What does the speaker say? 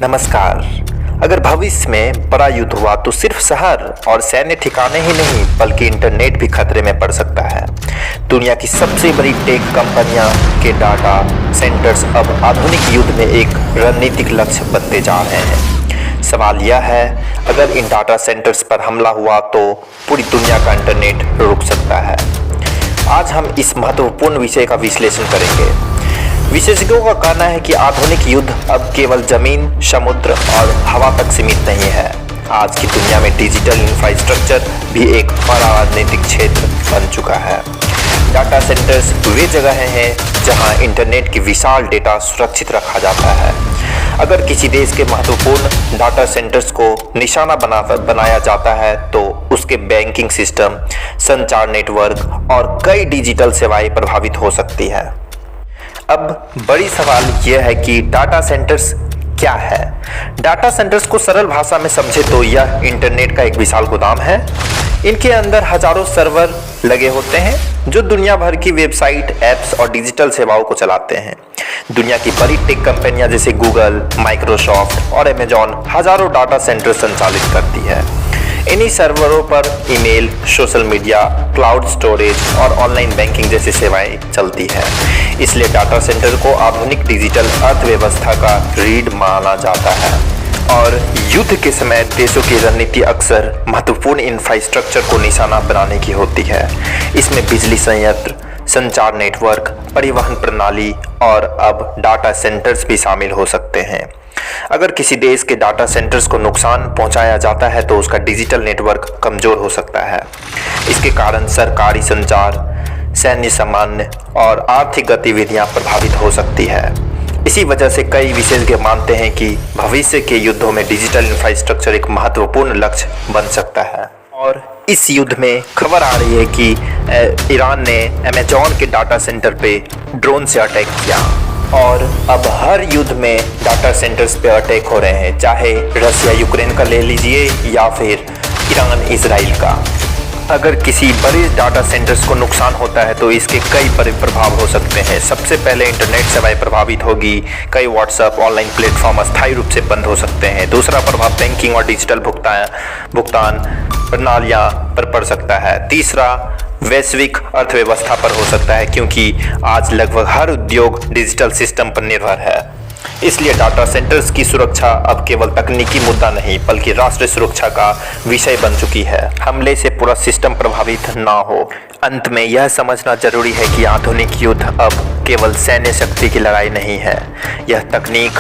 नमस्कार। अगर भविष्य में बड़ा युद्ध हुआ तो सिर्फ शहर और सैन्य ठिकाने ही नहीं बल्कि इंटरनेट भी खतरे में पड़ सकता है। दुनिया की सबसे बड़ी टेक कंपनियां के डाटा सेंटर्स अब आधुनिक युद्ध में एक रणनीतिक लक्ष्य बनते जा रहे हैं। सवाल यह है, अगर इन डाटा सेंटर्स पर हमला हुआ तो पूरी दुनिया का इंटरनेट रुक सकता है। आज हम इस महत्वपूर्ण विषय का विश्लेषण करेंगे। विशेषज्ञों का कहना है कि आधुनिक युद्ध अब केवल जमीन, समुद्र और हवा तक सीमित नहीं है। आज की दुनिया में डिजिटल इंफ्रास्ट्रक्चर भी एक बड़ा राजनीतिक क्षेत्र बन चुका है। डाटा सेंटर्स वे जगह हैं जहां इंटरनेट की विशाल डेटा सुरक्षित रखा जाता है। अगर किसी देश के महत्वपूर्ण डाटा सेंटर्स को निशाना बनाया जाता है तो उसके बैंकिंग सिस्टम, संचार नेटवर्क और कई डिजिटल सेवाएं प्रभावित हो सकती है। अब बड़ी सवाल यह है कि डाटा सेंटर्स क्या है। डाटा सेंटर्स को सरल भाषा में समझे तो यह इंटरनेट का एक विशाल गोदाम है। इनके अंदर हजारों सर्वर लगे होते हैं जो दुनिया भर की वेबसाइट, ऐप्स और डिजिटल सेवाओं को चलाते हैं। दुनिया की बड़ी टेक कंपनियां जैसे गूगल, माइक्रोसॉफ्ट और अमेजॉन हजारों डाटा सेंटर संचालित करती है। इन्हीं सर्वरों पर email, social media, cloud storage और ऑनलाइन बैंकिंग जैसी सेवाएं चलती है। इसलिए डाटा सेंटर को आधुनिक डिजिटल अर्थव्यवस्था का रीढ़ माना जाता है। और युद्ध के समय देशों की रणनीति अक्सर महत्वपूर्ण इंफ्रास्ट्रक्चर को निशाना बनाने की होती है। इसमें बिजली संयंत्र, संचार नेटवर्क, परिवहन प्रणाली और अब डाटा सेंटर्स भी शामिल हो सकते हैं। अगर किसी देश के डाटा सेंटर्स को नुकसान पहुंचाया जाता है तो उसका डिजिटल नेटवर्क कमजोर हो सकता है। इसके कारण सरकारी संचार, सैन्य सामान्य और आर्थिक गतिविधियां प्रभावित हो सकती है। इसी वजह से कई विशेषज्ञ मानते हैं कि भविष्य के युद्धों में डिजिटल इंफ्रास्ट्रक्चर एक महत्वपूर्ण लक्ष्य बन सकता है। और इस युद्ध में खबर आ रही है कि ईरान ने अमेजॉन के डाटा सेंटर पे ड्रोन से अटैक किया और अब हर युद्ध में डाटा सेंटर्स पे अटैक हो रहे हैं, चाहे रसिया यूक्रेन का ले लीजिए या फिर ईरान इजराइल का। अगर किसी बड़े डाटा सेंटर्स को नुकसान होता है तो इसके कई बड़े प्रभाव हो सकते हैं। सबसे पहले इंटरनेट सेवाएं प्रभावित होगी। कई व्हाट्सएप, ऑनलाइन प्लेटफॉर्म अस्थायी रूप से बंद हो सकते हैं। दूसरा प्रभाव बैंकिंग और डिजिटल भुगतान प्रणालियां पर पड़ सकता है। तीसरा वैश्विक अर्थव्यवस्था पर हो सकता है, क्योंकि आज लगभग हर उद्योग डिजिटल सिस्टम पर निर्भर है। इसलिए डाटा सेंटर्स की सुरक्षा अब केवल तकनीकी मुद्दा नहीं बल्कि राष्ट्रीय सुरक्षा का विषय बन चुकी है। हमले से पूरा सिस्टम प्रभावित ना हो। अंत में यह समझना जरूरी है कि आधुनिक युद्ध अब केवल सैन्य शक्ति की लड़ाई नहीं है, यह तकनीक